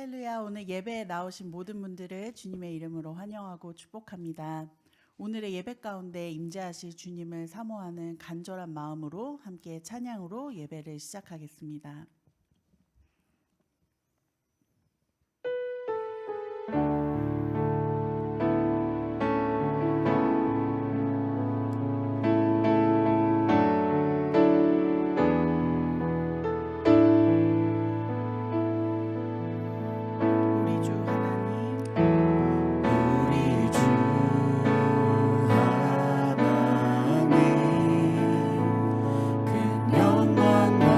할렐루야. 오늘 예배에 나오신 모든 분들을 주님의 이름으로 환영하고 축복합니다. 오늘의 예배 가운데 임재하실 주님을 사모하는 간절한 마음으로 함께 찬양으로 예배를 시작하겠습니다. 우리 주 하나님, 우리 주 하나님 큰 영광과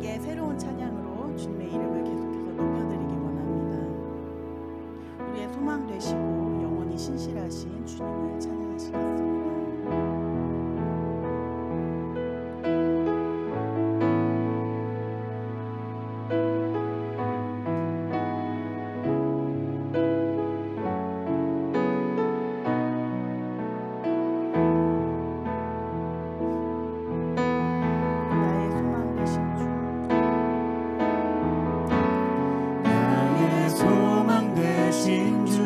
함께 새로운 찬양으로 주님의 이름을 계속해서 높여드리기 원합니다. 우리의 소망 되시고 영원히 신실하신 주님을 찬양하시겠습니다. 나의 소망 되신 주, 나의 소망 되신 주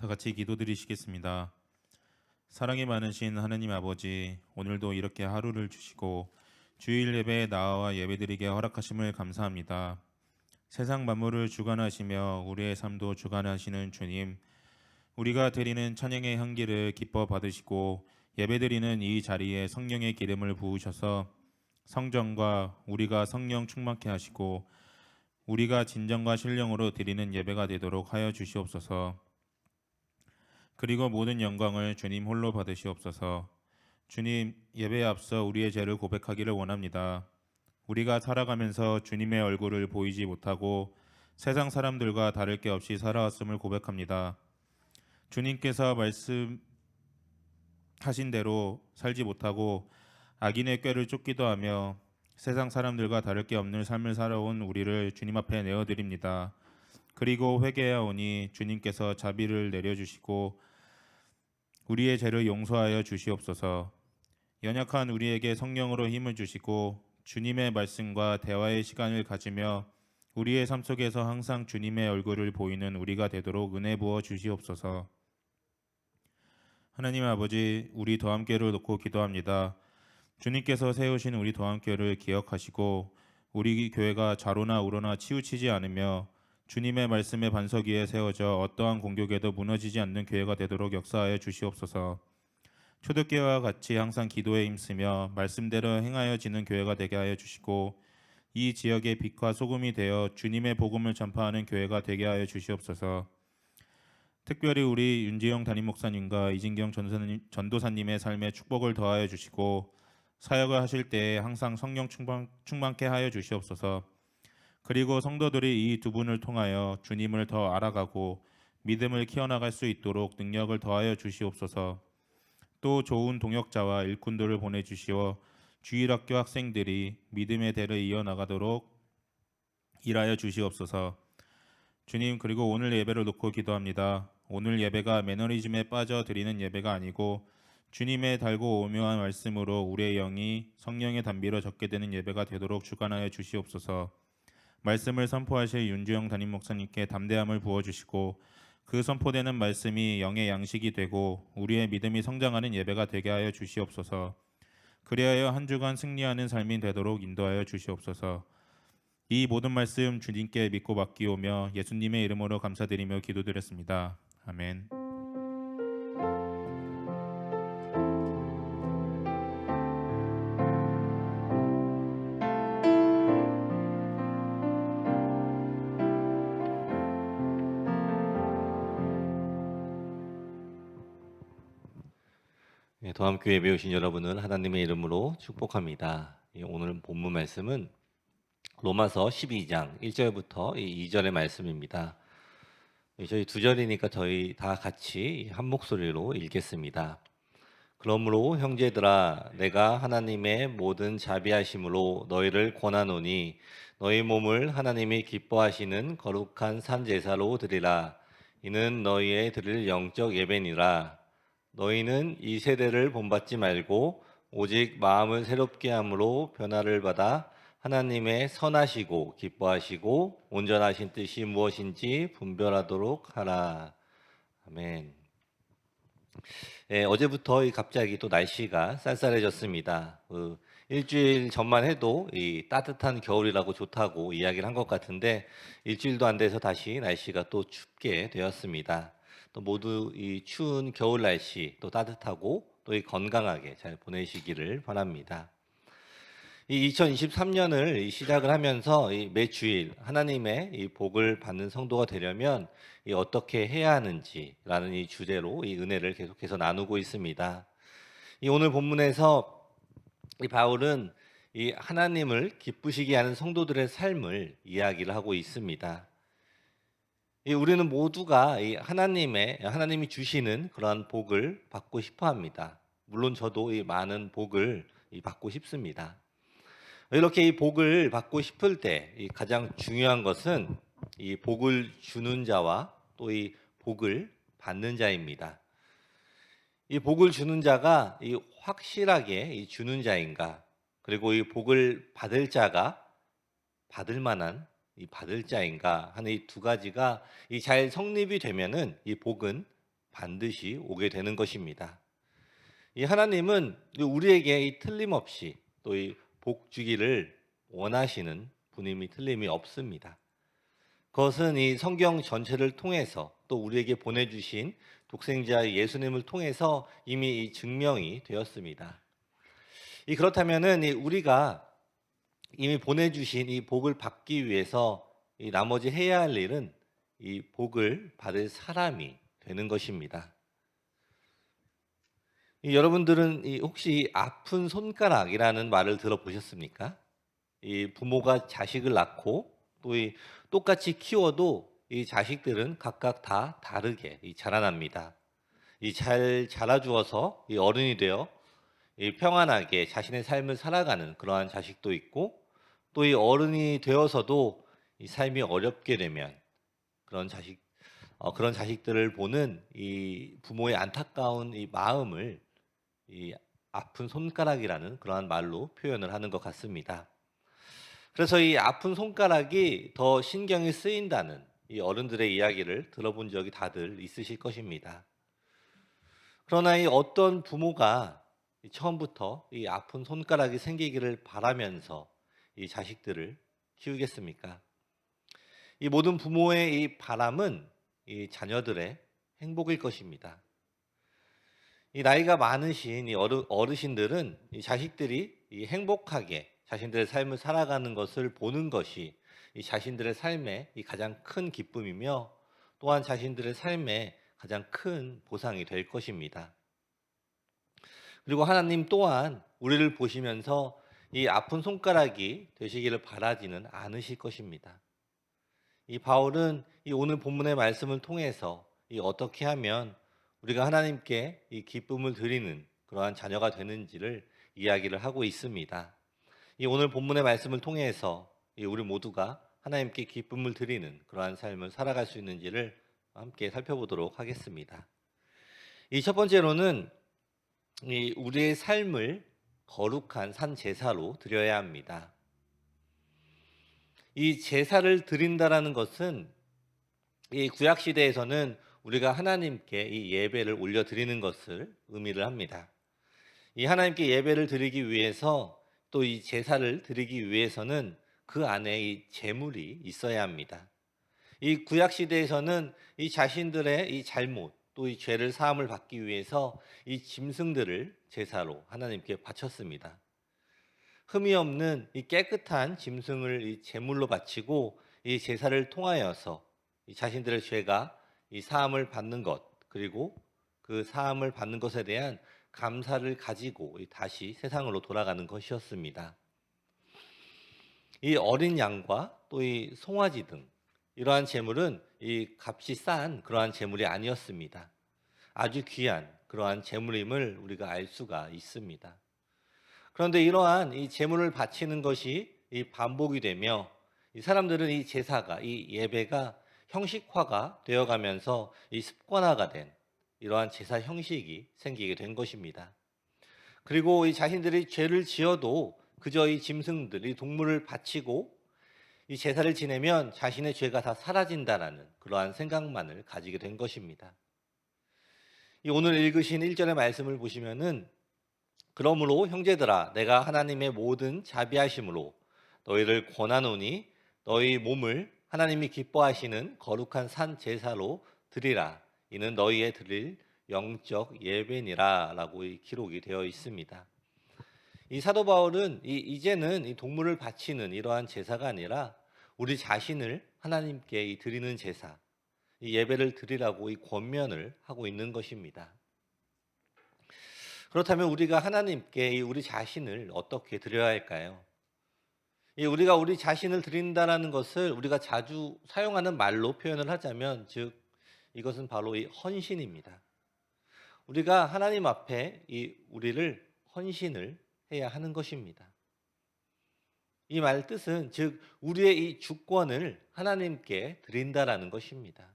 같이 기도드리시겠습니다. 사랑이 많으신 하느님 아버지, 오늘도 이렇게 하루를 주시고 주일 예배에 나와 예배드리게 허락하심을 감사합니다. 세상 만물을 주관하시며 우리의 삶도 주관하시는 주님, 우리가 드리는 찬양의 향기를 기뻐 받으시고 예배드리는 이 자리에 성령의 기름을 부으셔서 성전과 우리가 성령 충만케 하시고 우리가 진정과 신령으로 드리는 예배가 되도록 하여 주시옵소서. 그리고 모든 영광을 주님 홀로 받으시옵소서. 주님, 예배에 앞서 우리의 죄를 고백하기를 원합니다. 우리가 살아가면서 주님의 얼굴을 보이지 못하고 세상 사람들과 다를 게 없이 살아왔음을 고백합니다. 주님께서 말씀하신 대로 살지 못하고 악인의 꾀를 쫓기도 하며 세상 사람들과 다를 게 없는 삶을 살아온 우리를 주님 앞에 내어드립니다. 그리고 회개하오니 주님께서 자비를 내려주시고 우리의 죄를 용서하여 주시옵소서. 연약한 우리에게 성령으로 힘을 주시고 주님의 말씀과 대화의 시간을 가지며 우리의 삶 속에서 항상 주님의 얼굴을 보이는 우리가 되도록 은혜 부어 주시옵소서. 하나님 아버지, 우리 더함교회를 놓고 기도합니다. 주님께서 세우신 우리 더함교회를 기억하시고 우리 교회가 좌로나 우로나 치우치지 않으며 주님의 말씀의 반석 위에 세워져 어떠한 공격에도 무너지지 않는 교회가 되도록 역사하여 주시옵소서. 초대교회와 같이 항상 기도에 힘쓰며 말씀대로 행하여지는 교회가 되게 하여 주시고 이 지역의 빛과 소금이 되어 주님의 복음을 전파하는 교회가 되게 하여 주시옵소서. 특별히 우리 윤지영 담임 목사님과 이진경 전도사님의 삶에 축복을 더하여 주시고 사역을 하실 때에 항상 성령 충만케 하여 주시옵소서. 그리고 성도들이 이 두 분을 통하여 주님을 더 알아가고 믿음을 키워나갈 수 있도록 능력을 더하여 주시옵소서. 또 좋은 동역자와 일꾼들을 보내주시어 주일학교 학생들이 믿음의 대를 이어나가도록 일하여 주시옵소서. 주님, 그리고 오늘 예배를 놓고 기도합니다. 오늘 예배가 매너리즘에 빠져 드리는 예배가 아니고 주님의 달고 오묘한 말씀으로 우리의 영이 성령의 단비로 젖게 되는 예배가 되도록 주관하여 주시옵소서. 말씀을 선포하실 윤주영 담임 목사님께 담대함을 부어주시고 그 선포되는 말씀이 영의 양식이 되고 우리의 믿음이 성장하는 예배가 되게 하여 주시옵소서. 그리하여 한 주간 승리하는 삶이 되도록 인도하여 주시옵소서. 이 모든 말씀 주님께 믿고 맡기오며 예수님의 이름으로 감사드리며 기도드렸습니다. 아멘. 더함교회 배우신 여러분을 하나님의 이름으로 축복합니다. 오늘 본문 말씀은 로마서 12장 1절부터 2절의 말씀입니다. 저희 두 절이니까 저희 다 같이 한 목소리로 읽겠습니다. 그러므로 형제들아, 내가 하나님의 모든 자비하심으로 너희를 권하노니 너희 몸을 하나님이 기뻐하시는 거룩한 산 제사로 드리라. 이는 너희의 드릴 영적 예배니라. 너희는 이 세대를 본받지 말고 오직 마음을 새롭게 함으로 변화를 받아 하나님의 선하시고 기뻐하시고 온전하신 뜻이 무엇인지 분별하도록 하라. 아멘. 어제부터 갑자기 또 날씨가 쌀쌀해졌습니다. 일주일 전만 해도 이 따뜻한 겨울이라고 좋다고 이야기를 한 것 같은데 일주일도 안 돼서 다시 날씨가 또 춥게 되었습니다. 또 모두 이 추운 겨울 날씨 또 따뜻하고 또 건강하게 잘 보내시기를 바랍니다. 이 2023년을 시작을 하면서 매 주일 하나님의 이 복을 받는 성도가 되려면 어떻게 해야 하는지라는 이 주제로 이 은혜를 계속해서 나누고 있습니다. 이 오늘 본문에서 이 바울은 이 하나님을 기쁘시게 하는 성도들의 삶을 이야기를 하고 있습니다. 우리는 모두가 이 하나님이 주시는 그러한 복을 받고 싶어 합니다. 물론 저도 이 많은 복을 받고 싶습니다. 이렇게 이 복을 받고 싶을 때 가장 중요한 것은 이 복을 주는 자와 또 이 복을 받는 자입니다. 이 복을 주는 자가 이 확실하게 주는 자인가, 그리고 이 복을 받을 자가 받을 만한 받을 자인가 하는 이 두 가지가 잘 성립이 되면은 이 복은 반드시 오게 되는 것입니다. 이 하나님은 우리에게 이 틀림없이 또 이 복 주기를 원하시는 분임이 틀림이 없습니다. 그것은 이 성경 전체를 통해서 또 우리에게 보내주신 독생자 예수님을 통해서 이미 이 증명이 되었습니다. 그렇다면은 우리가 이미 보내주신 이 복을 받기 위해서 이 나머지 해야 할 일은 이 복을 받을 사람이 되는 것입니다. 여러분들은 혹시 아픈 손가락이라는 말을 들어보셨습니까? 이 부모가 자식을 낳고 또 똑같이 키워도 이 자식들은 각각 다 다르게 자라납니다. 잘 자라주어서 어른이 되어 평안하게 자신의 삶을 살아가는 그러한 자식도 있고, 또 어른이 되어서도 삶이 어렵게 되면 그런 자식들을 보는 이 부모의 안타까운 마음을 아픈 손가락이라는 그러한 말로 표현을 하는 것 같습니다. 그래서 이 아픈 손가락이 더 신경이 쓰인다는 어른들의 이야기를 들어본 적이 다들 있으실 것입니다. 그러나 어떤 부모가 처음부터 아픈 손가락이 생기기를 바라면서 자식들을 키우겠습니까? 모든 부모의 바람은 자녀들의 행복일 것입니다. 나이가 많으신 어르신들은 자식들이 행복하게 자신들의 삶을 살아가는 것을 보는 것이 자신들의 삶의 가장 큰 기쁨이며, 또한 자신들의 삶의 가장 큰 보상이 될 것입니다. 그리고 하나님 또한 우리를 보시면서 아픈 손가락이 되시기를 바라지는 않으실 것입니다. 바울은 오늘 본문의 말씀을 통해서 어떻게 하면 우리가 하나님께 기쁨을 드리는 그러한 자녀가 되는지를 이야기를 하고 있습니다. 오늘 본문의 말씀을 통해서 우리 모두가 하나님께 기쁨을 드리는 그러한 삶을 살아갈 수 있는지를 함께 살펴보도록 하겠습니다. 첫 번째로는 우리의 삶을 거룩한 산 제사로 드려야 합니다. 제사를 드린다라는 것은 구약 시대에서는 우리가 하나님께 예배를 올려 드리는 것을 의미를 합니다. 하나님께 예배를 드리기 위해서 또 제사를 드리기 위해서는 그 안에 제물이 있어야 합니다. 구약 시대에서는 자신들의 잘못 또 죄를 사함을 받기 위해서 짐승들을 제사로 하나님께 바쳤습니다. 흠이 없는 깨끗한 짐승을 제물로 바치고 제사를 통하여서 자신들의 죄가 사함을 받는 것, 그리고 그 사함을 받는 것에 대한 감사를 가지고 다시 세상으로 돌아가는 것이었습니다. 어린 양과 또 송아지 등 이러한 제물은 값이 싼 그러한 제물이 아니었습니다. 아주 귀한 그러한 제물임을 우리가 알 수가 있습니다. 그런데 이러한 제물을 바치는 것이 반복이 되며 사람들은 제사가 예배가 형식화가 되어가면서 습관화가 된 이러한 제사 형식이 생기게 된 것입니다. 그리고 자신들이 죄를 지어도 그저 짐승들, 동물을 바치고 제사를 지내면 자신의 죄가 다 사라진다라는 그러한 생각만을 가지게 된 것입니다. 오늘 읽으신 1절의 말씀을 보시면은, 그러므로 형제들아 내가 하나님의 모든 자비하심으로 너희를 권하노니 너희 몸을 하나님이 기뻐하시는 거룩한 산 제사로 드리라. 이는 너희의 드릴 영적 예배니라 라고 기록이 되어 있습니다. 사도 바울은 이제는 동물을 바치는 이러한 제사가 아니라 우리 자신을 하나님께 드리는 제사, 예배를 드리라고 권면을 하고 있는 것입니다. 그렇다면 우리가 하나님께 우리 자신을 어떻게 드려야 할까요? 우리가 우리 자신을 드린다라는 것을 우리가 자주 사용하는 말로 표현을 하자면, 즉 이것은 바로 헌신입니다. 우리가 하나님 앞에 우리를 헌신을 해야 하는 것입니다. 이 말 뜻은 즉 우리의 주권을 하나님께 드린다라는 것입니다.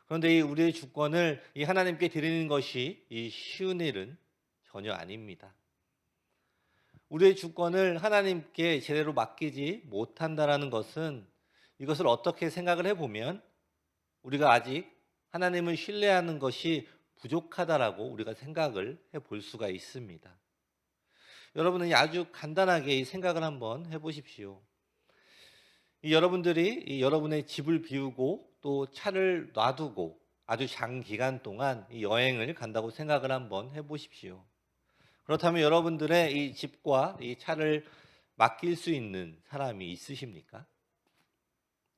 그런데 우리의 주권을 하나님께 드리는 것이 쉬운 일은 전혀 아닙니다. 우리의 주권을 하나님께 제대로 맡기지 못한다라는 것은, 이것을 어떻게 생각을 해보면 우리가 아직 하나님을 신뢰하는 것이 부족하다라고 우리가 생각을 해볼 수가 있습니다. 여러분은 아주 간단하게 이 생각을 한번 해보십시오. 여러분들이 여러분의 집을 비우고 또 차를 놔두고 아주 장기간 동안 이 여행을 간다고 생각을 한번 해보십시오. 그렇다면 여러분들의 이 집과 이 차를 맡길 수 있는 사람이 있으십니까?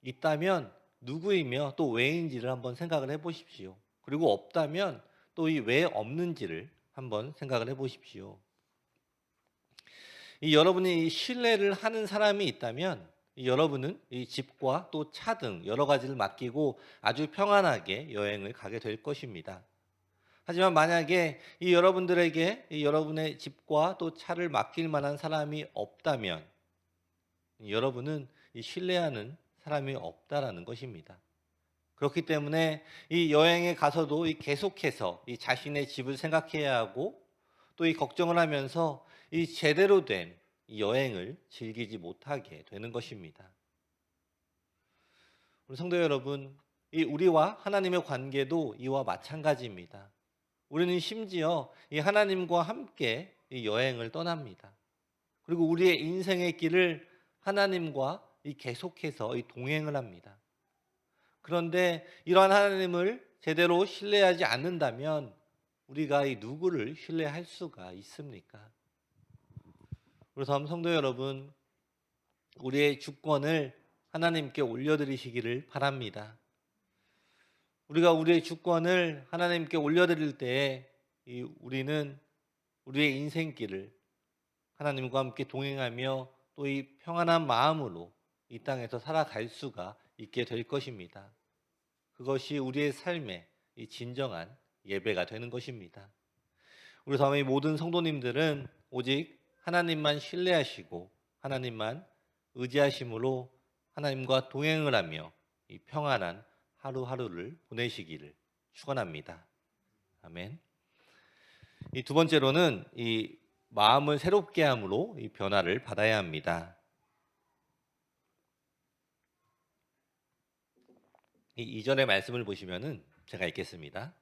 있다면 누구이며 또 왜인지를 한번 생각을 해보십시오. 그리고 없다면 또 이 왜 없는지를 한번 생각을 해보십시오. 여러분이 신뢰를 하는 사람이 있다면 여러분은 이 집과 또 차 등 여러 가지를 맡기고 아주 평안하게 여행을 가게 될 것입니다. 하지만 만약에 여러분들에게 여러분의 집과 또 차를 맡길 만한 사람이 없다면 여러분은 신뢰하는 사람이 없다라는 것입니다. 그렇기 때문에 이 여행에 가서도 계속해서 이 자신의 집을 생각해야 하고 또 이 걱정을 하면서 이 제대로 된 이 여행을 즐기지 못하게 되는 것입니다. 우리 성도 여러분, 우리와 하나님의 관계도 이와 마찬가지입니다. 우리는 심지어 이 하나님과 함께 이 여행을 떠납니다. 그리고 우리의 인생의 길을 하나님과 계속해서 동행을 합니다. 그런데 이러한 하나님을 제대로 신뢰하지 않는다면 우리가 누구를 신뢰할 수가 있습니까? 그래서 성도 여러분, 우리의 주권을 하나님께 올려드리시기를 바랍니다. 우리가 우리의 주권을 하나님께 올려드릴 때에 우리는 우리의 인생길을 하나님과 함께 동행하며 또 이 평안한 마음으로 이 땅에서 살아갈 수가 있게 될 것입니다. 그것이 우리의 삶의 이 진정한 예배가 되는 것입니다. 우리 다음에 모든 성도님들은 오직 하나님만 신뢰하시고 하나님만 의지하심으로 하나님과 동행을 하며 이 평안한 하루하루를 보내시기를 축원합니다. 아멘. 이 두 번째로는 이 마음을 새롭게 함으로 이 변화를 받아야 합니다. 이 이전의 말씀을 보시면은 제가 읽겠습니다.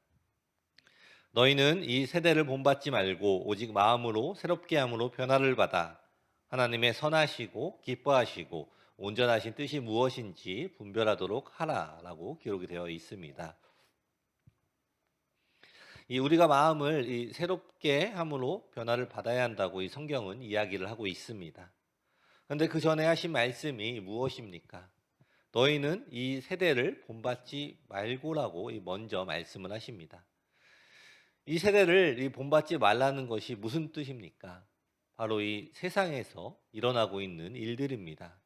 너희는 이 세대를 본받지 말고 오직 마음으로 새롭게 함으로 변화를 받아 하나님의 선하시고 기뻐하시고 온전하신 뜻이 무엇인지 분별하도록 하라라고 기록이 되어 있습니다. 우리가 마음을 새롭게 함으로 변화를 받아야 한다고 이 성경은 이야기를 하고 있습니다. 그런데 그 전에 하신 말씀이 무엇입니까? 너희는 이 세대를 본받지 말고라고 먼저 말씀을 하십니다. 이 세대를 본받지 말라는 것이 무슨 뜻입니까? 바로 이 세상에서 일어나고 있는 일들입니다.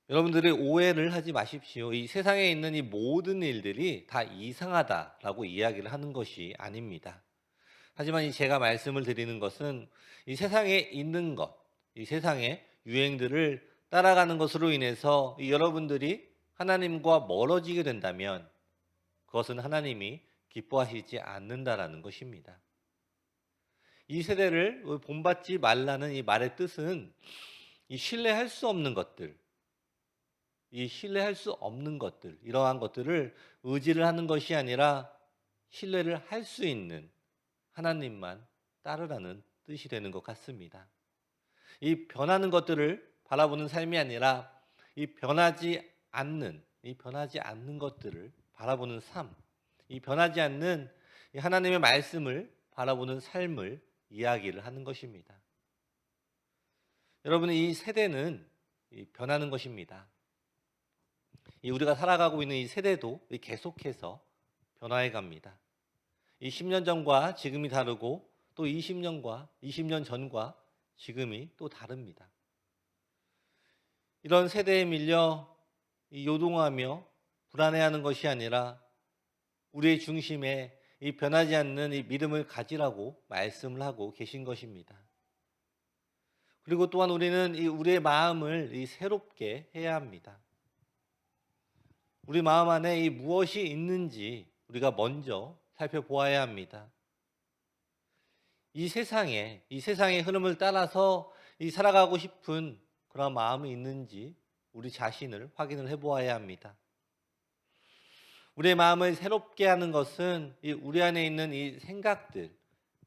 여러분들이 오해를 하지 마십시오. 이 세상에 있는 이 모든 일들이 다 이상하다라고 이야기를 하는 것이 아닙니다. 하지만 제가 말씀을 드리는 것은 이 세상에 있는 것, 이 세상의 유행들을 따라가는 것으로 인해서 여러분들이 하나님과 멀어지게 된다면 그것은 하나님이 기뻐하시지 않는다라는 것입니다. 이 세대를 본받지 말라는 이 말의 뜻은 이 신뢰할 수 없는 것들, 이러한 것들을 의지를 하는 것이 아니라 신뢰를 할 수 있는 하나님만 따르라는 뜻이 되는 것 같습니다. 이 변하는 것들을 바라보는 삶이 아니라 이 변하지 않는 것들을 바라보는 삶, 이 변하지 않는 하나님의 말씀을 바라보는 삶을 이야기를 하는 것입니다. 여러분, 이 세대는 변하는 것입니다. 우리가 살아가고 있는 이 세대도 계속해서 변화해 갑니다. 10년 전과 지금이 다르고 또 20년 전과 지금이 또 다릅니다. 이런 세대에 밀려 요동하며 불안해하는 것이 아니라 우리의 중심에 이 변하지 않는 이 믿음을 가지라고 말씀을 하고 계신 것입니다. 그리고 또한 우리는 우리의 마음을 새롭게 해야 합니다. 우리 마음 안에 무엇이 있는지 우리가 먼저 살펴보아야 합니다. 이 세상의 흐름을 따라서 살아가고 싶은 그런 마음이 있는지 우리 자신을 확인을 해보아야 합니다. 우리의 마음을 새롭게 하는 것은 우리 안에 있는 이 생각들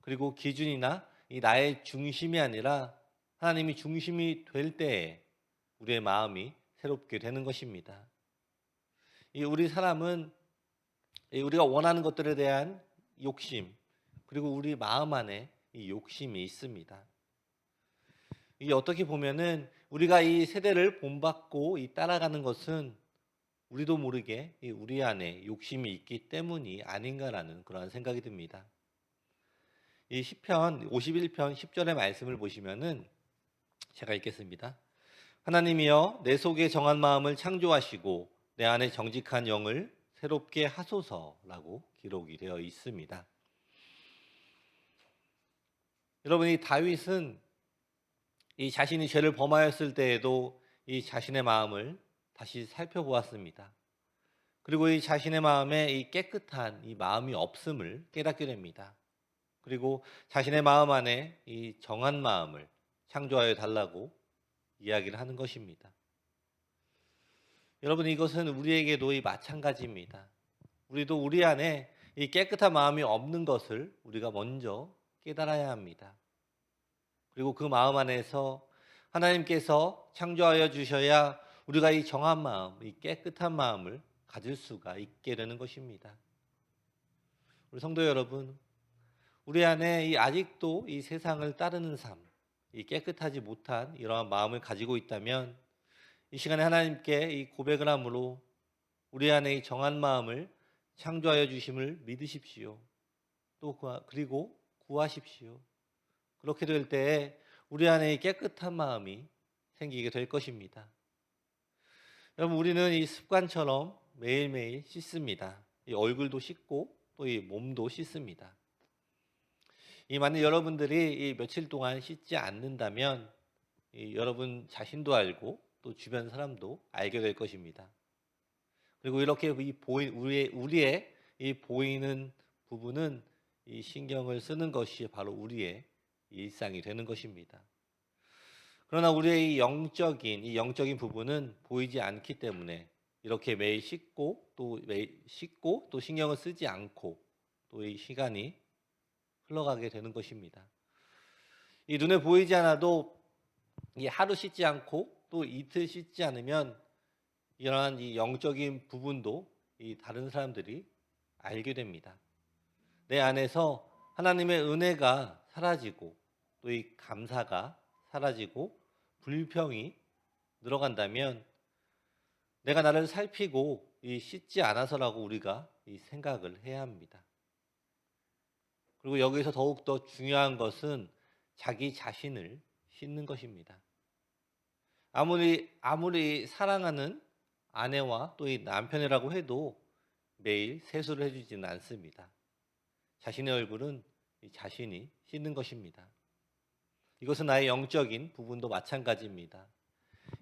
그리고 기준이나 이 나의 중심이 아니라 하나님이 중심이 될 때에 우리의 마음이 새롭게 되는 것입니다. 우리 사람은 우리가 원하는 것들에 대한 욕심 그리고 우리 마음 안에 이 욕심이 있습니다. 이게 어떻게 보면은 우리가 이 세대를 본받고 따라가는 것은 우리도 모르게 우리 안에 욕심이 있기 때문이 아닌가라는 그런 생각이 듭니다. 이 시편 51편 10절의 말씀을 보시면은 제가 읽겠습니다. 하나님이여 내 속에 정한 마음을 창조하시고 내 안에 정직한 영을 새롭게 하소서라고 기록이 되어 있습니다. 여러분, 이 다윗은 이 자신이 죄를 범하였을 때에도 이 자신의 마음을 다시 살펴보았습니다. 그리고 이 자신의 마음에 이 깨끗한 이 마음이 없음을 깨닫게 됩니다. 그리고 자신의 마음 안에 이 정한 마음을 창조하여 달라고 이야기를 하는 것입니다. 여러분, 이것은 우리에게도 이 마찬가지입니다. 우리도 우리 안에 이 깨끗한 마음이 없는 것을 우리가 먼저 깨달아야 합니다. 그리고 그 마음 안에서 하나님께서 창조하여 주셔야 우리가 이 정한 마음, 이 깨끗한 마음을 가질 수가 있게 되는 것입니다. 우리 성도 여러분, 우리 안에 아직도 이 세상을 따르는 삶, 이 깨끗하지 못한 이러한 마음을 가지고 있다면 이 시간에 하나님께 이 고백을 함으로 우리 안에 이 정한 마음을 창조하여 주심을 믿으십시오. 또 그리고 구하십시오. 그렇게 될 때에 우리 안에 이 깨끗한 마음이 생기게 될 것입니다. 여러분, 우리는 이 습관처럼 매일매일 씻습니다. 이 얼굴도 씻고 또 이 몸도 씻습니다. 만약 여러분들이 이 며칠 동안 씻지 않는다면 여러분 자신도 알고 또 주변 사람도 알게 될 것입니다. 그리고 이렇게 우리의 이 보이는 부분은 이 신경을 쓰는 것이 바로 우리의 일상이 되는 것입니다. 그러나 우리의 이 영적인 부분은 보이지 않기 때문에 이렇게 매일 씻고 또 신경을 쓰지 않고 또 이 시간이 흘러가게 되는 것입니다. 이 눈에 보이지 않아도 이 하루 씻지 않고 또 이틀 씻지 않으면 이러한 이 영적인 부분도 이 다른 사람들이 알게 됩니다. 내 안에서 하나님의 은혜가 사라지고 또 이 감사가 사라지고 불평이 늘어간다면 내가 나를 살피고 이 씻지 않아서라고 우리가 이 생각을 해야 합니다. 그리고 여기서 더욱더 중요한 것은 자기 자신을 씻는 것입니다. 아무리 사랑하는 아내와 또 이 남편이라고 해도 매일 세수를 해주지는 않습니다. 자신의 얼굴은 자신이 씻는 것입니다. 이것은 나의 영적인 부분도 마찬가지입니다.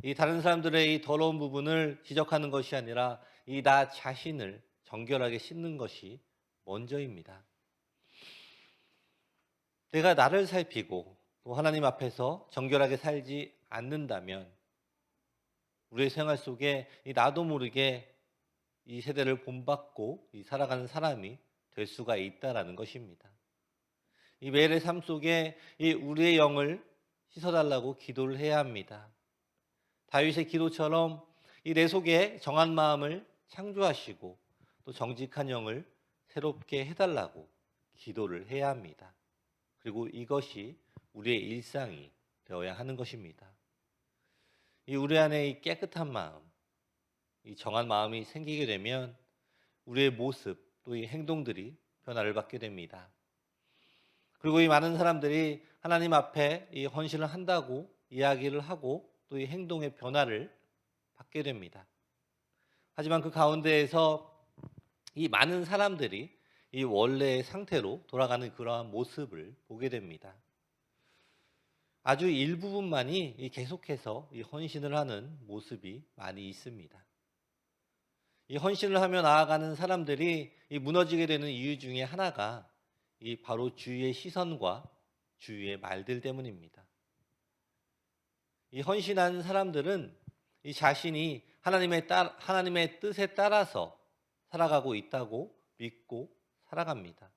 이 다른 사람들의 이 더러운 부분을 지적하는 것이 아니라 이 나 자신을 정결하게 씻는 것이 먼저입니다. 내가 나를 살피고 또 하나님 앞에서 정결하게 살지 않는다면 우리의 생활 속에 나도 모르게 이 세대를 본받고 살아가는 사람이 될 수가 있다라는 것입니다. 이 매일의 삶 속에 우리의 영을 씻어달라고 기도를 해야 합니다. 다윗의 기도처럼 내 속에 정한 마음을 창조하시고 또 정직한 영을 새롭게 해달라고 기도를 해야 합니다. 그리고 이것이 우리의 일상이 되어야 하는 것입니다. 우리 안에 이 깨끗한 마음, 이 정한 마음이 생기게 되면 우리의 모습 또 이 행동들이 변화를 받게 됩니다. 그리고 이 많은 사람들이 하나님 앞에 이 헌신을 한다고 이야기를 하고 또 이 행동의 변화를 받게 됩니다. 하지만 그 가운데에서 이 많은 사람들이 이 원래의 상태로 돌아가는 그러한 모습을 보게 됩니다. 아주 일부분만이 계속해서 이 헌신을 하는 모습이 많이 있습니다. 이 헌신을 하며 나아가는 사람들이 이 무너지게 되는 이유 중에 하나가 이 바로 주위의 시선과 주위의 말들 때문입니다. 이 헌신한 사람들은 이 자신이 하나님의 뜻에 따라서 살아가고 있다고 믿고 살아갑니다.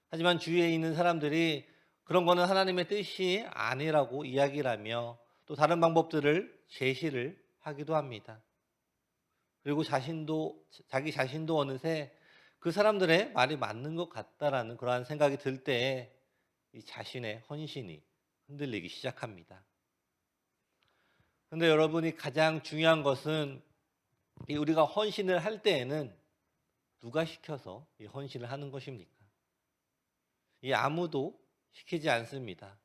하지만 주위에 있는 사람들이 그런 거는 하나님의 뜻이 아니라고 이야기를 하며 또 다른 방법들을 제시를 하기도 합니다. 그리고 자기 자신도 어느새 그 사람들의 말이 맞는 것 같다라는 그러한 생각이 들 때에 이 자신의 헌신이 흔들리기 시작합니다. 그런데 여러분이 가장 중요한 것은 이 우리가 헌신을 할 때에는 누가 시켜서 이 헌신을 하는 것입니까? 이 아무도 시키지 않습니다.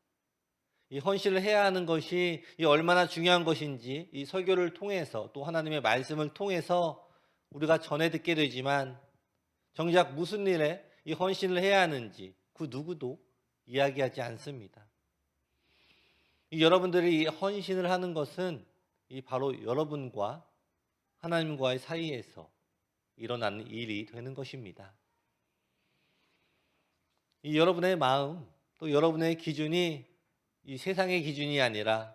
이 헌신을 해야 하는 것이 이 얼마나 중요한 것인지 이 설교를 통해서 또 하나님의 말씀을 통해서 우리가 전해 듣게 되지만 정작 무슨 일에 이 헌신을 해야 하는지 그 누구도 이야기하지 않습니다. 이 여러분들이 이 헌신을 하는 것은 이 바로 여러분과 하나님과의 사이에서 일어나는 일이 되는 것입니다. 이 여러분의 마음 또 여러분의 기준이 이 세상의 기준이 아니라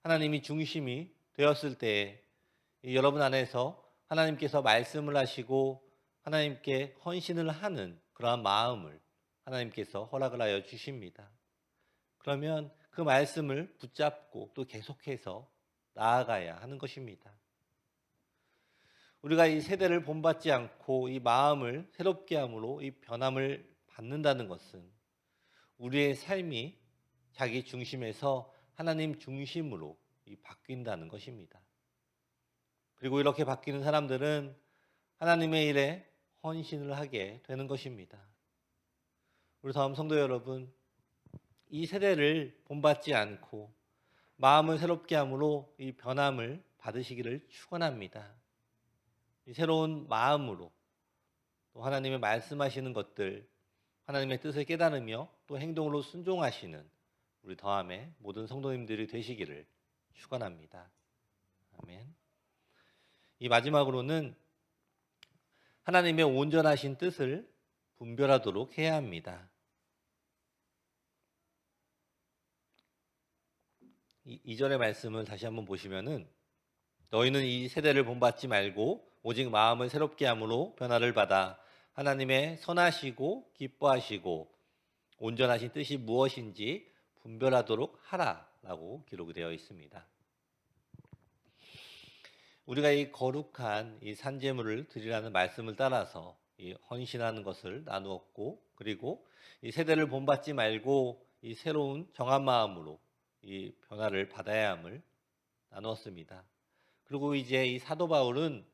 하나님이 중심이 되었을 때에 이 여러분 안에서 하나님께서 말씀을 하시고 하나님께 헌신을 하는 그러한 마음을 하나님께서 허락을 하여 주십니다. 그러면 그 말씀을 붙잡고 또 계속해서 나아가야 하는 것입니다. 우리가 이 세대를 본받지 않고 이 마음을 새롭게 함으로 이 변함을 받는다는 것은 우리의 삶이 자기 중심에서 하나님 중심으로 바뀐다는 것입니다. 그리고 이렇게 바뀌는 사람들은 하나님의 일에 헌신을 하게 되는 것입니다. 우리 다음 성도 여러분, 이 세대를 본받지 않고 마음을 새롭게 함으로 이 변함을 받으시기를 축원합니다. 이 새로운 마음으로 또 하나님의 말씀하시는 것들, 하나님의 뜻을 깨달으며 또 행동으로 순종하시는 우리 더함의 모든 성도님들이 되시기를 축원합니다. 아멘. 이 마지막으로는 하나님의 온전하신 뜻을 분별하도록 해야 합니다. 2절의 말씀을 다시 한번 보시면은 너희는 이 세대를 본받지 말고 오직 마음을 새롭게 함으로 변화를 받아 하나님의 선하시고 기뻐하시고 온전하신 뜻이 무엇인지 분별하도록 하라라고 기록이 되어 있습니다. 우리가 이 거룩한 이 산제물을 드리라는 말씀을 따라서 이 헌신하는 것을 나누었고, 그리고 이 세대를 본받지 말고 이 새로운 정한 마음으로 이 변화를 받아야 함을 나누었습니다. 그리고 이제 이 사도 바울은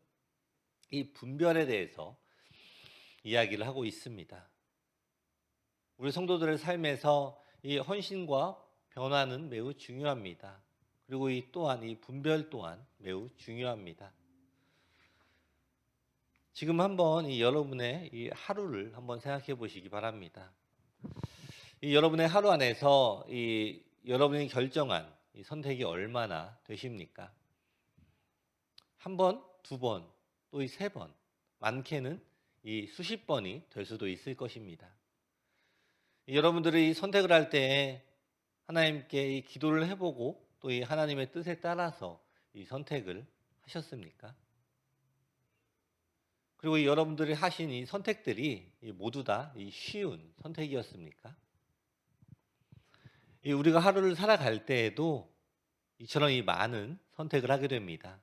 이 분별에 대해서 이야기를 하고 있습니다. 우리 성도들의 삶에서 이 헌신과 변화는 매우 중요합니다. 그리고 또한 이 분별 또한 매우 중요합니다. 지금 한번 이 여러분의 이 하루를 한번 생각해 보시기 바랍니다. 이 여러분의 하루 안에서 이 여러분이 결정한 이 선택이 얼마나 되십니까? 한 번, 두 번, 또 이 세 번, 많게는 이 수십 번이 될 수도 있을 것입니다. 여러분들이 선택을 할 때 하나님께 이 기도를 해보고 또 이 하나님의 뜻에 따라서 이 선택을 하셨습니까? 그리고 이 여러분들이 하신 이 선택들이 모두 다 이 쉬운 선택이었습니까? 우리가 하루를 살아갈 때에도 이처럼 이 많은 선택을 하게 됩니다.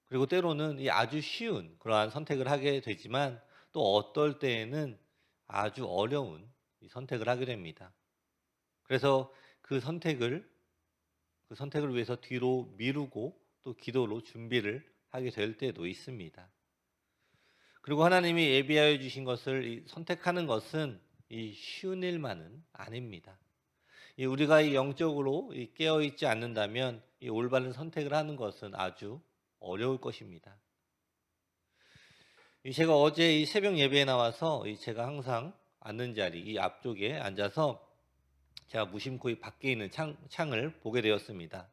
그리고 때로는 이 아주 쉬운 그러한 선택을 하게 되지만 또 어떨 때에는 아주 어려운 이 선택을 하게 됩니다. 그래서 그 선택을 위해서 뒤로 미루고 또 기도로 준비를 하게 될 때도 있습니다. 그리고 하나님이 예비하여 주신 것을 선택하는 것은 이 쉬운 일만은 아닙니다. 우리가 이 영적으로 깨어 있지 않는다면 이 올바른 선택을 하는 것은 아주 어려울 것입니다. 제가 어제 이 새벽 예배에 나와서 제가 항상 앉는 자리 이 앞쪽에 앉아서 제가 무심코 이 밖에 있는 창을 보게 되었습니다.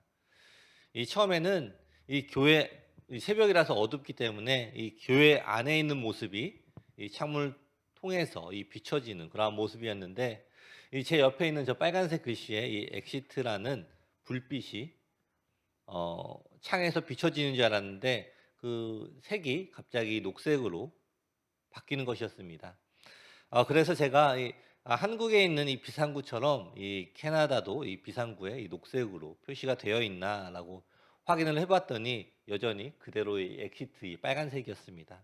처음에는 이 교회 새벽이라서 어둡기 때문에 이 교회 안에 있는 모습이 이 창문을 통해서 비춰지는 그런 모습이었는데 제 옆에 있는 저 빨간색 글씨에 이 엑시트라는 불빛이 창에서 비춰지는 줄 알았는데 그 색이 갑자기 녹색으로 바뀌는 것이었습니다. 그래서 제가 한국에 있는 이 비상구처럼 이 캐나다도 이 비상구에 이 녹색으로 표시가 되어 있나라고 확인을 해봤더니 여전히 그대로 이 엑시트 이 빨간색이었습니다.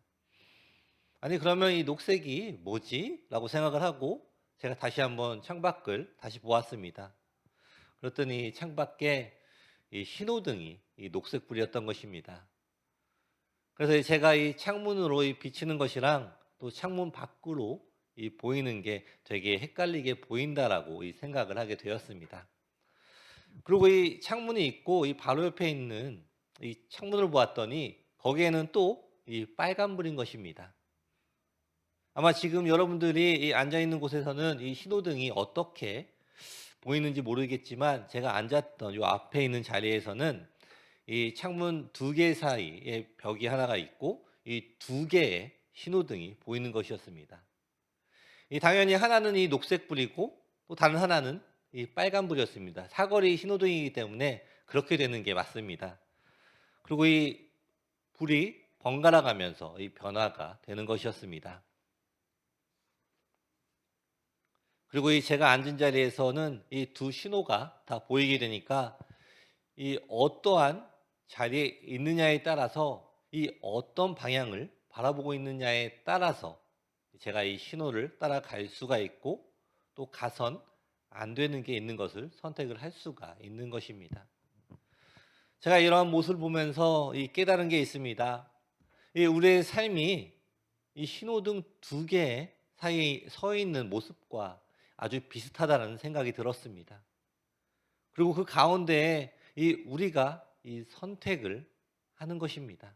아니 그러면 이 녹색이 뭐지? 라고 생각을 하고 제가 다시 한번 창밖을 다시 보았습니다. 그랬더니 창밖에 이 신호등이 이 녹색불이었던 것입니다. 그래서 제가 이 창문으로 이 비치는 것이랑 또 창문 밖으로 이 보이는 게 되게 헷갈리게 보인다라고 이 생각을 하게 되었습니다. 그리고 이 창문이 있고 이 바로 옆에 있는 이 창문을 보았더니 거기에는 또 이 빨간불인 것입니다. 아마 지금 여러분들이 이 앉아 있는 곳에서는 이 신호등이 어떻게 보이는지 모르겠지만 제가 앉았던 요 앞에 있는 자리에서는 이 창문 두 개 사이에 벽이 하나가 있고 이 두 개의 신호등이 보이는 것이었습니다. 당연히 하나는 이 녹색불이고 또 다른 하나는 이 빨간불이었습니다. 사거리 신호등이기 때문에 그렇게 되는 게 맞습니다. 그리고 이 불이 번갈아 가면서 이 변화가 되는 것이었습니다. 그리고 이 제가 앉은 자리에서는 이 두 신호가 다 보이게 되니까 이 어떠한 자리에 있느냐에 따라서 이 어떤 방향을 바라보고 있느냐에 따라서 제가 이 신호를 따라갈 수가 있고 또 가선 안 되는 게 있는 것을 선택을 할 수가 있는 것입니다. 제가 이러한 모습을 보면서 이 깨달은 게 있습니다. 이 우리의 삶이 이 신호등 두 개 사이에 서 있는 모습과 아주 비슷하다는 생각이 들었습니다. 그리고 그 가운데에 이 우리가 이 선택을 하는 것입니다.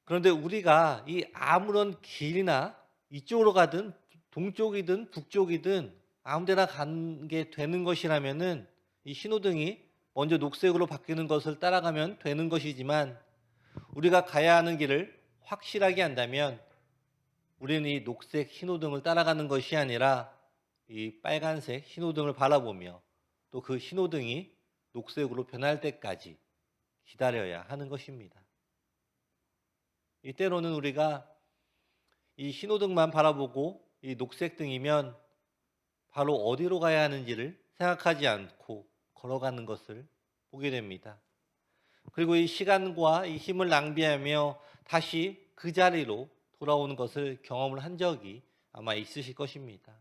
그런데 우리가 이 아무런 길이나 이쪽으로 가든 동쪽이든 북쪽이든 아무 데나 가게 되는 것이라면은 이 신호등이 먼저 녹색으로 바뀌는 것을 따라가면 되는 것이지만 우리가 가야 하는 길을 확실하게 한다면 우리는 이 녹색 신호등을 따라가는 것이 아니라 이 빨간색 신호등을 바라보며 또 그 신호등이 녹색으로 변할 때까지 기다려야 하는 것입니다. 때로는 우리가 이 신호등만 바라보고 이 녹색등이면 바로 어디로 가야 하는지를 생각하지 않고 걸어가는 것을 보게 됩니다. 그리고 이 시간과 이 힘을 낭비하며 다시 그 자리로 돌아오는 것을 경험을 한 적이 아마 있으실 것입니다.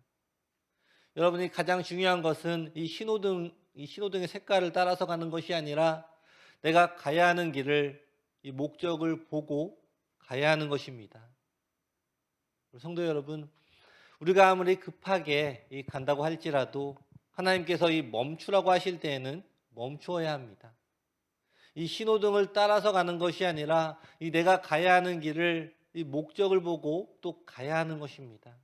여러분이 가장 중요한 것은 이 신호등의 색깔을 따라서 가는 것이 아니라 내가 가야 하는 길을 이 목적을 보고 가야 하는 것입니다. 성도 여러분, 우리가 아무리 급하게 간다고 할지라도 하나님께서 이 멈추라고 하실 때에는 멈추어야 합니다. 이 신호등을 따라서 가는 것이 아니라 이 내가 가야 하는 길을 이 목적을 보고 또 가야 하는 것입니다.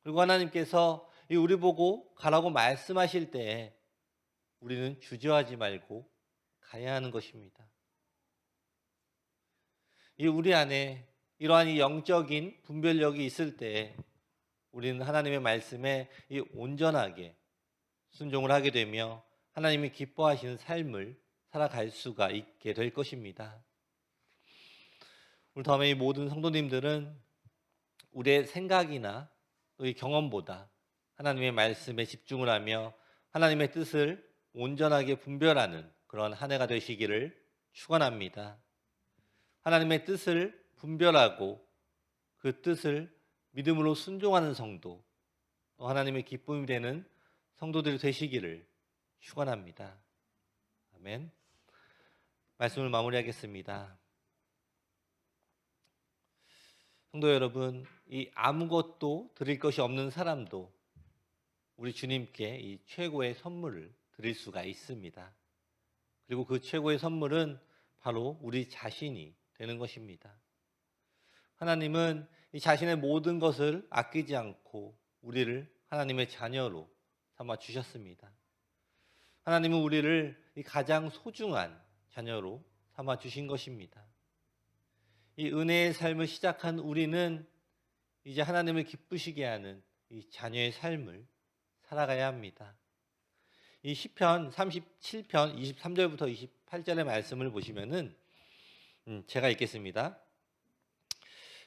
그리고 하나님께서 이 우리 보고 가라고 말씀하실 때 우리는 주저하지 말고 가야 하는 것입니다. 이 우리 안에 이러한 이 영적인 분별력이 있을 때 우리는 하나님의 말씀에 이 온전하게 순종을 하게 되며 하나님이 기뻐하시는 삶을 살아갈 수가 있게 될 것입니다. 우리 다음에 이 모든 성도님들은 우리의 생각이나 또 이 경험보다 하나님의 말씀에 집중을 하며 하나님의 뜻을 온전하게 분별하는 그런 한 해가 되시기를 축원합니다. 하나님의 뜻을 분별하고 그 뜻을 믿음으로 순종하는 성도, 또 하나님의 기쁨이 되는 성도들이 되시기를 축원합니다. 아멘. 말씀을 마무리하겠습니다. 성도 여러분, 이 아무것도 드릴 것이 없는 사람도 우리 주님께 이 최고의 선물을 드릴 수가 있습니다. 그리고 그 최고의 선물은 바로 우리 자신이 되는 것입니다. 하나님은 이 자신의 모든 것을 아끼지 않고 우리를 하나님의 자녀로 삼아 주셨습니다. 하나님은 우리를 이 가장 소중한 자녀로 삼아 주신 것입니다. 이 은혜의 삶을 시작한 우리는 이제 하나님을 기쁘시게 하는 이 자녀의 삶을 살아가야 합니다. 이 시편 37편 23절부터 28절의 말씀을 보시면은 제가 읽겠습니다.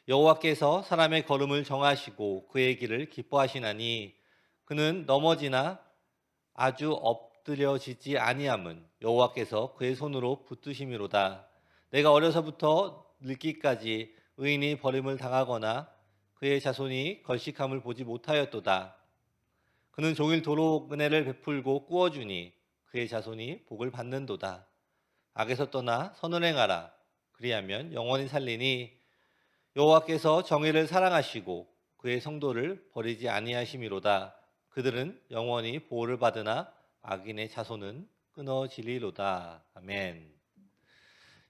여호와께서 사람의 걸음을 정하시고 그의 길을 기뻐하시나니 그는 넘어지나 아주 엎드려지지 아니함은 여호와께서 그의 손으로 붙드심이로다. 내가 어려서부터 늙기까지 의인이 버림을 당하거나 그의 자손이 걸식함을 보지 못하였도다. 그는 종일토록 은혜를 베풀고 꾸어주니 그의 자손이 복을 받는도다. 악에서 떠나 선을 행하라. 그리하면 영원히 살리니 여호와께서 정의를 사랑하시고 그의 성도를 버리지 아니하심이로다. 그들은 영원히 보호를 받으나 악인의 자손은 끊어지리로다. 아멘.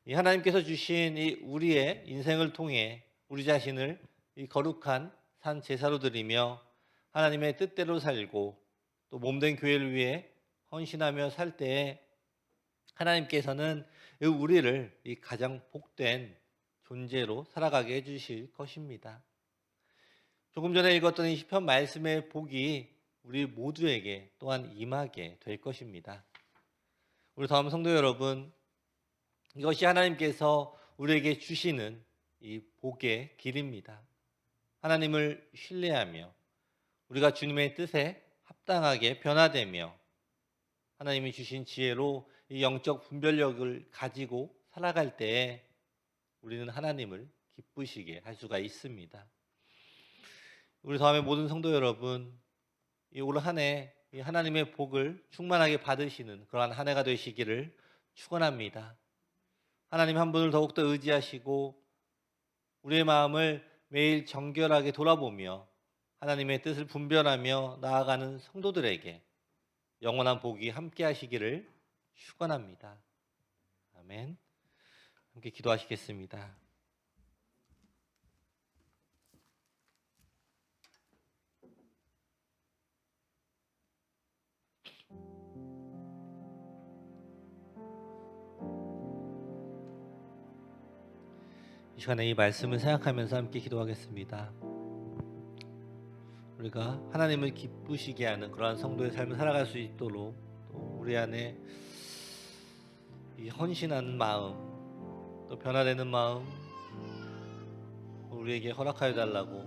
이 하나님께서 주신 이 우리의 인생을 통해 우리 자신을 이 거룩한 산 제사로 드리며 하나님의 뜻대로 살고 또 몸된 교회를 위해 헌신하며 살 때에 하나님께서는 우리를 이 가장 복된 존재로 살아가게 해주실 것입니다. 조금 전에 읽었던 이 시편 말씀의 복이 우리 모두에게 또한 임하게 될 것입니다. 우리 다음 성도 여러분, 이것이 하나님께서 우리에게 주시는 이 복의 길입니다. 하나님을 신뢰하며 우리가 주님의 뜻에 합당하게 변화되며 하나님이 주신 지혜로 이 영적 분별력을 가지고 살아갈 때에 우리는 하나님을 기쁘시게 할 수가 있습니다. 우리 다음에 모든 성도 여러분, 이 올 한 해 하나님의 복을 충만하게 받으시는 그러한 한 해가 되시기를 축원합니다. 하나님 한 분을 더욱더 의지하시고 우리의 마음을 매일 정결하게 돌아보며 하나님의 뜻을 분별하며 나아가는 성도들에게 영원한 복이 함께 하시기를 축원합니다. 아멘. 함께 기도하시겠습니다. 이 시간에 이 말씀을 생각하면서 함께 기도하겠습니다. 우리가 하나님을 기쁘시게 하는 그러한 성도의 삶을 살아갈 수 있도록 또 우리 안에 이 헌신하는 마음, 또 변화되는 마음 우리에게 허락하여 달라고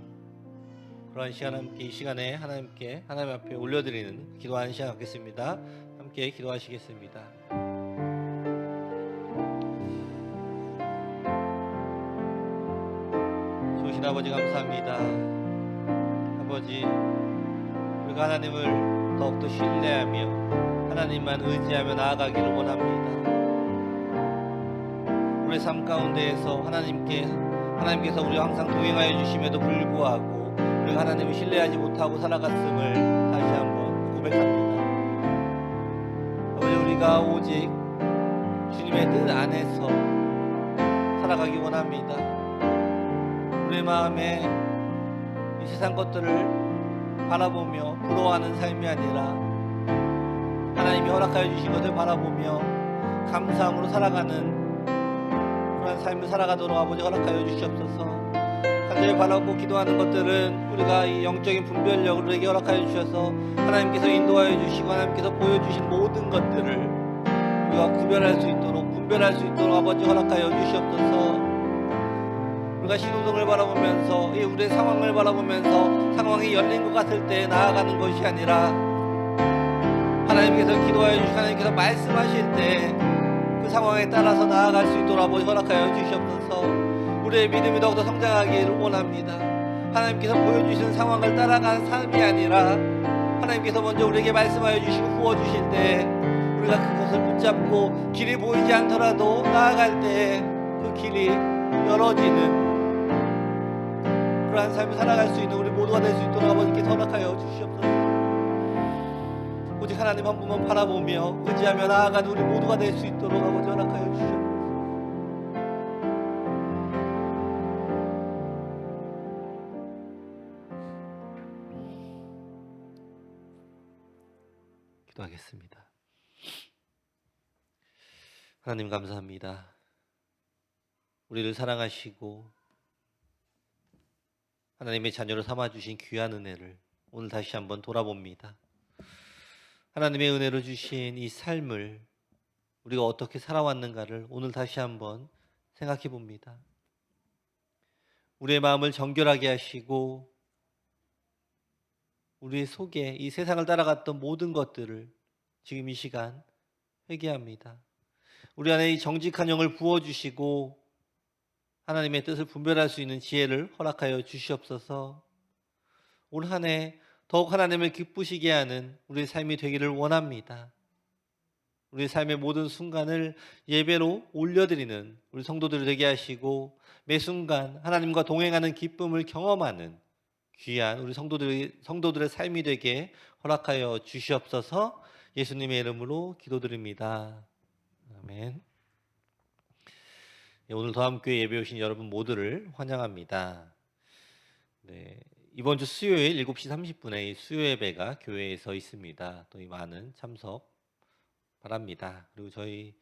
그러한 시간 함께 이 시간에 하나님 앞에 올려드리는 기도하는 시간 갖겠습니다. 함께 기도하시겠습니다. 좋으신 아버지 감사합니다. 아버지, 우리가 하나님을 더욱더 신뢰하며 하나님만 의지하며 나아가기를 원합니다. 우리의 삶 가운데에서 하나님께서 우리와 항상 동행하여 주심에도 불구하고 우리가 하나님을 신뢰하지 못하고 살아갔음을 다시 한번 고백합니다. 아버지, 우리가 오직 주님의 뜻 안에서 살아가기 원합니다. 우리의 마음에 이 세상 것들을 바라보며 부러워하는 삶이 아니라 하나님이 허락하여 주신 것을 바라보며 감사함으로 살아가는 그런 삶을 살아가도록 아버지 허락하여 주시옵소서. 간절히 바라고 기도하는 것들은 우리가 이 영적인 분별력을 우리에게 허락하여 주셔서 하나님께서 인도하여 주시고 하나님께서 보여주신 모든 것들을 우리가 구별할 수 있도록 분별할 수 있도록 아버지 허락하여 주시옵소서. 우리가 신호등을 바라보면서 우리의 상황을 바라보면서 상황이 열린 것 같을 때 나아가는 것이 아니라 하나님께서 기도하여 주시고 하나님께서 말씀하실 때 그 상황에 따라서 나아갈 수 있도록 아버지 허락하여 주시옵소서. 우리의 믿음이 더욱더 성장하기를 원합니다. 하나님께서 보여주시는 상황을 따라가는 삶이 아니라 하나님께서 먼저 우리에게 말씀하여 주시고 부어주실 때 우리가 그것을 붙잡고 길이 보이지 않더라도 나아갈 때 그 길이 열어지는 그러한 삶을 살아갈 수 있는 우리 모두가 될 수 있도록 아버지께 허락하여 주시옵소서. 오직 하나님 한 분만 바라보며 의지하며 나아가는 우리 모두가 될 수 있도록 아버지 허락하여 주시옵소서. 기도하겠습니다. 하나님 감사합니다. 우리를 사랑하시고 하나님의 자녀로 삼아주신 귀한 은혜를 오늘 다시 한번 돌아봅니다. 하나님의 은혜로 주신 이 삶을 우리가 어떻게 살아왔는가를 오늘 다시 한번 생각해 봅니다. 우리의 마음을 정결하게 하시고 우리 속에 이 세상을 따라갔던 모든 것들을 지금 이 시간 회개합니다. 우리 안에 이 정직한 영을 부어주시고 하나님의 뜻을 분별할 수 있는 지혜를 허락하여 주시옵소서. 올 한 해 더욱 하나님을 기쁘시게 하는 우리의 삶이 되기를 원합니다. 우리 삶의 모든 순간을 예배로 올려드리는 우리 성도들이 되게 하시고 매 순간 하나님과 동행하는 기쁨을 경험하는 귀한 우리 성도들의 삶이 되게 허락하여 주시옵소서. 예수님의 이름으로 기도드립니다. 아멘. 오늘 더함교회 예배 오신 여러분 모두를 환영합니다. 네, 이번 주 수요일 7시 30분에 수요 예배가 교회에서 있습니다. 또 이 많은 참석 바랍니다. 그리고 저희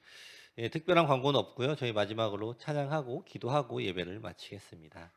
특별한 광고는 없고요. 저희 마지막으로 찬양하고 기도하고 예배를 마치겠습니다.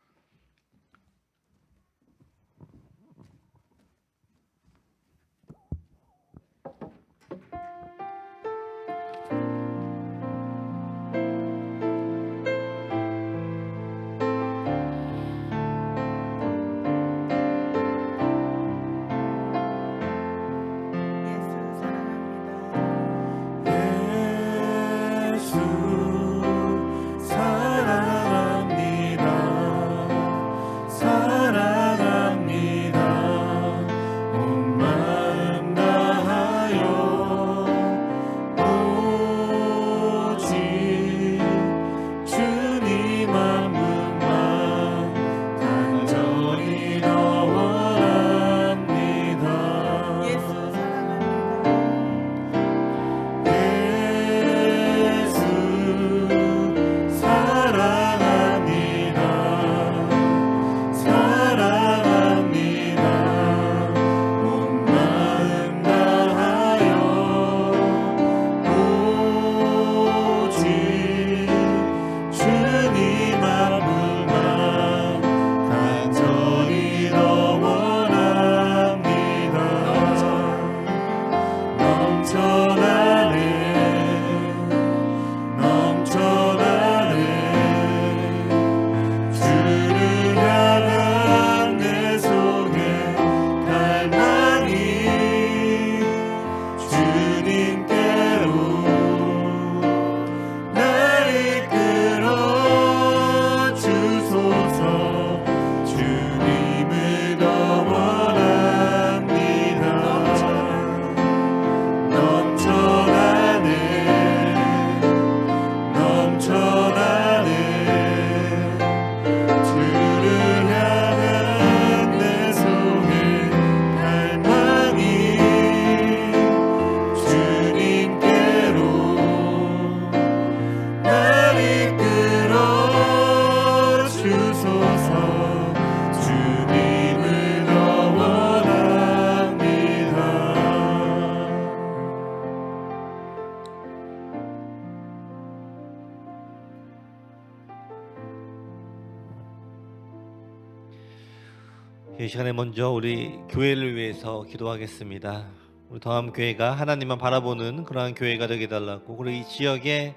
이 시간에 먼저 우리 교회를 위해서 기도하겠습니다. 우리 더함교회가 하나님만 바라보는 그러한 교회가 되게 해달라고, 그리고 이 지역에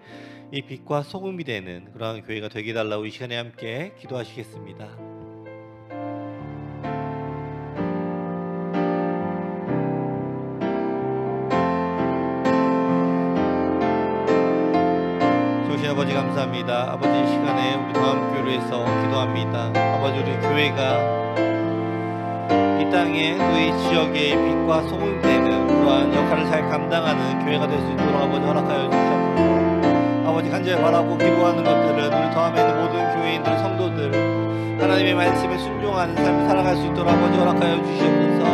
이 빛과 소금이 되는 그러한 교회가 되게 해달라고 이 시간에 함께 기도하시겠습니다. 조신 아버지 감사합니다. 아버지 이 시간에 우리 더함교회를 위해서 기도합니다. 아버지 우리 교회가 이 땅에 또 이 지역의 빛과 소금이 되는 그러한 역할을 잘 감당하는 교회가 될 수 있도록 아버지 허락하여 주시옵소서. 아버지 간절히 바라고 기도하는 것들은 우리 더함에 있는 모든 교회인들 성도들 하나님의 말씀에 순종하는 삶을 살아갈 수 있도록 아버지 허락하여 주시옵소서.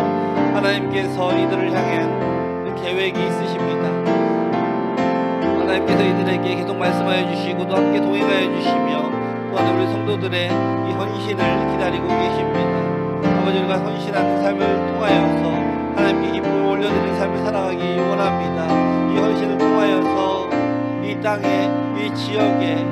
하나님께서 이들을 향한 계획이 있으십니다. 하나님께서 이들에게 계속 말씀하여 주시고 또 함께 동행하여 주시며 또한 우리 성도들의 이 헌신을 기다리고 계십니다. 아버지 우리가 헌신하는 삶을 통하여서 하나님께 기쁨을 올려드리는 삶을 살아가기 원합니다. 이 헌신을 통하여서 이 땅에 이 지역에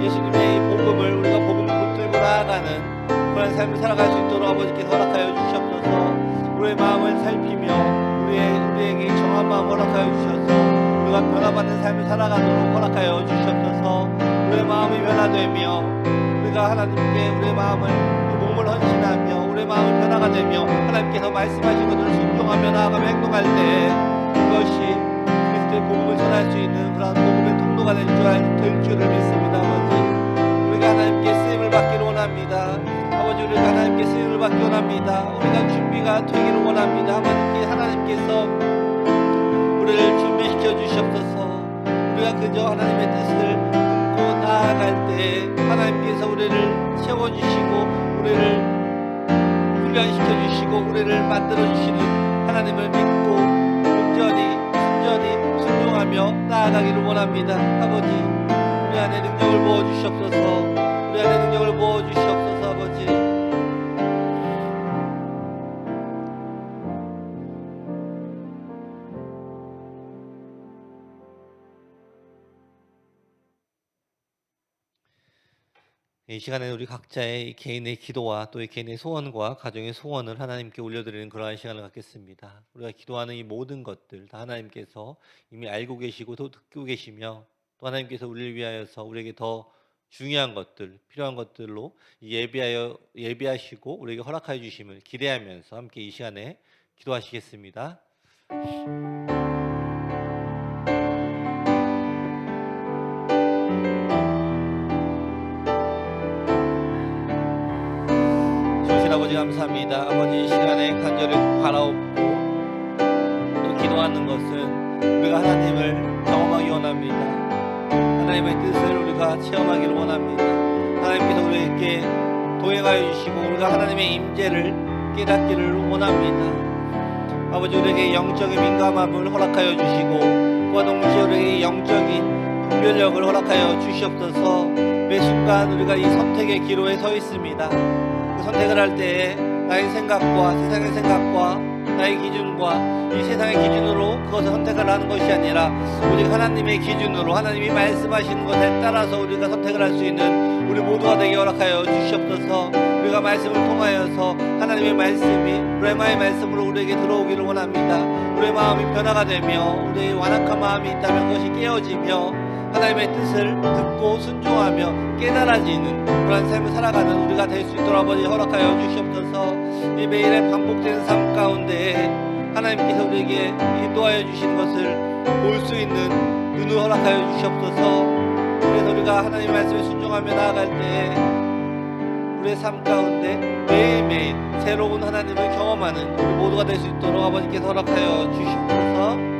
예수님의 이 복음을 우리가 복음을 붙들고 나아가는 그런 삶을 살아갈 수 있도록 아버지께서 허락하여 주시옵소서. 우리의 마음을 살피며 우리에게 마음 허락하여 주셔서 우리가 변화받는 삶을 살아가도록 허락하여 주시옵소서. 우리의 마음이 변화되며 우리가 하나님께 우리의 마음을 몸을 헌신하며 우리의 마음이 변화가 되며 하나님께서 말씀하신 것을 순종하며 나아가며 행동할 때 그것이 그리스도의 복음을 전할 수 있는 그런 복음의 통로가 될 줄을 믿습니다. 아버지, 우리가 하나님께 쓰임을 받기를 원합니다. 아버지, 우리가 하나님께 쓰임을 받기 원합니다. 우리가 준비가 되기를 원합니다. 아버지, 하나님께서 우리를 준비시켜 주시옵소서. 우리가 그저 하나님의 뜻을 품고 나아갈 때 하나님께서 우리를 채워주시고 우리를 훈련시켜 주시고 우리를 만들어 주시는 하나님을 믿고 온전히 순전히 순종하며 나아가기를 원합니다. 아버지, 우리 안에 능력을 부어 주시옵소서. 우리 안에 능력을 부어 주시옵소서. 아버지, 이 시간에 우리 각자의 개인의 기도와 또 개인의 소원과 가정의 소원을 하나님께 올려드리는 그러한 시간을 갖겠습니다. 우리가 기도하는 이 모든 것들 다 하나님께서 이미 알고 계시고 또 듣고 계시며 또 하나님께서 우리를 위하여서 우리에게 더 중요한 것들, 필요한 것들로 예비하시고 우리에게 허락하여 주심을 기대하면서 함께 이 시간에 기도하시겠습니다. 아버지 감사합니다. 아버지, 이 시간에 간절히 바라옵고 또 기도하는 것은 우리가 하나님을 경험하기 원합니다. 하나님의 뜻을 우리가 체험하기를 원합니다. 하나님께서 우리에게 동행하여 주시고 우리가 하나님의 임재를 깨닫기를 원합니다. 아버지, 우리에게 영적인 민감함을 허락하여 주시고 그와 동시에 우리에게 영적인 분별력을 허락하여 주시옵소서. 매 순간 우리가 이 선택의 기로에 서 있습니다. 선택을 할 때에 나의 생각과 세상의 생각과 나의 기준과 이 세상의 기준으로 그것을 선택을 하는 것이 아니라 오직 하나님의 기준으로 하나님이 말씀하시는 것에 따라서 우리가 선택을 할 수 있는 우리 모두가 되게 허락하여 주시옵소서. 우리가 말씀을 통하여서 하나님의 말씀이 레마의 말씀으로 우리에게 들어오기를 원합니다. 우리의 마음이 변화가 되며 우리의 완악한 마음이 있다면 그것이 깨어지며 하나님의 뜻을 듣고 순종하며 깨달아지는 그런 삶을 살아가는 우리가 될 수 있도록 아버지 허락하여 주시옵소서. 이 매일의 반복되는 삶 가운데 하나님께서 우리에게 인도하여 주시는 것을 볼 수 있는 눈을 허락하여 주시옵소서. 그래서 우리가 하나님의 말씀에 순종하며 나아갈 때 우리의 삶 가운데 매일매일 새로운 하나님을 경험하는 우리 모두가 될 수 있도록 아버지께서 허락하여 주시옵소서.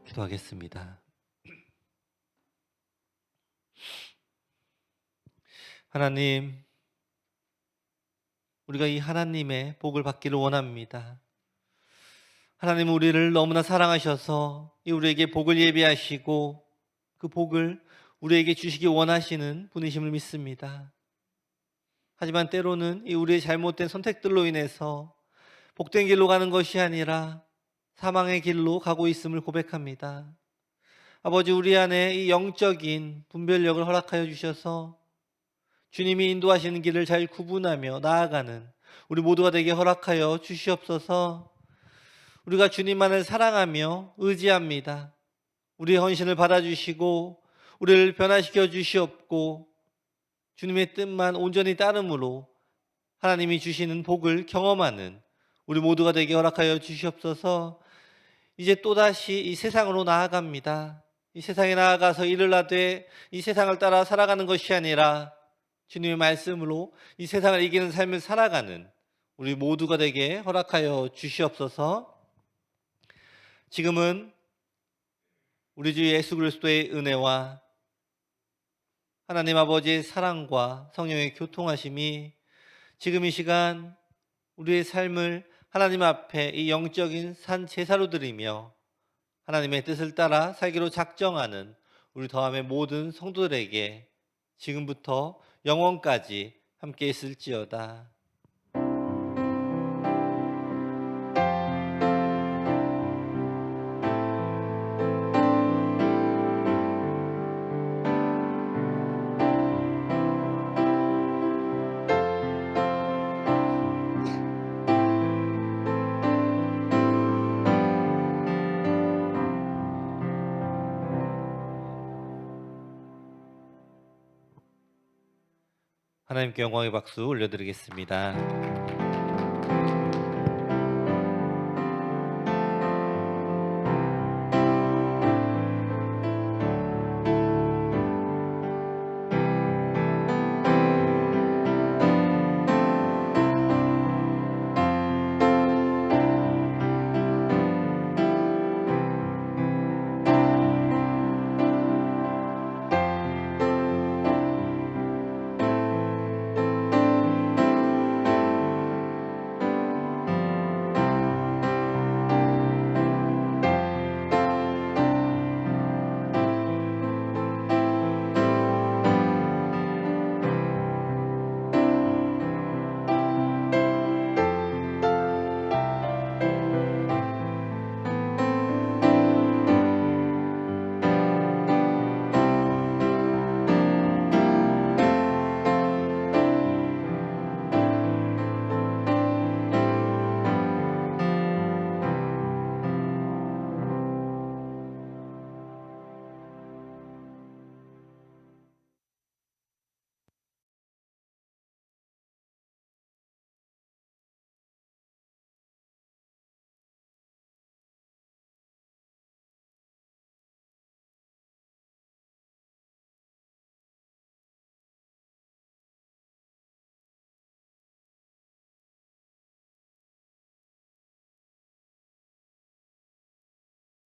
기도하겠습니다. 하나님, 우리가 이 하나님의 복을 받기를 원합니다. 하나님, 우리를 너무나 사랑하셔서 우리에게 복을 예비하시고 그 복을 우리에게 주시기 원하시는 분이심을 믿습니다. 하지만 때로는 이 우리의 잘못된 선택들로 인해서 복된 길로 가는 것이 아니라 사망의 길로 가고 있음을 고백합니다. 아버지, 우리 안에 이 영적인 분별력을 허락하여 주셔서 주님이 인도하시는 길을 잘 구분하며 나아가는 우리 모두가 되게 허락하여 주시옵소서. 우리가 주님만을 사랑하며 의지합니다. 우리의 헌신을 받아주시고 우리를 변화시켜 주시옵고 주님의 뜻만 온전히 따름으로 하나님이 주시는 복을 경험하는 우리 모두가 되게 허락하여 주시옵소서. 이제 또다시 이 세상으로 나아갑니다. 이 세상에 나아가서 일을 하되 이 세상을 따라 살아가는 것이 아니라 주님의 말씀으로 이 세상을 이기는 삶을 살아가는 우리 모두가 되게 허락하여 주시옵소서. 지금은 우리 주 예수 그리스도의 은혜와 하나님 아버지의 사랑과 성령의 교통하심이 지금 이 시간 우리의 삶을 하나님 앞에 이 영적인 산 제사로 드리며 하나님의 뜻을 따라 살기로 작정하는 우리 더함의 모든 성도들에게 지금부터 영원까지 함께 있을지어다. 하나님께 영광의 박수 올려드리겠습니다.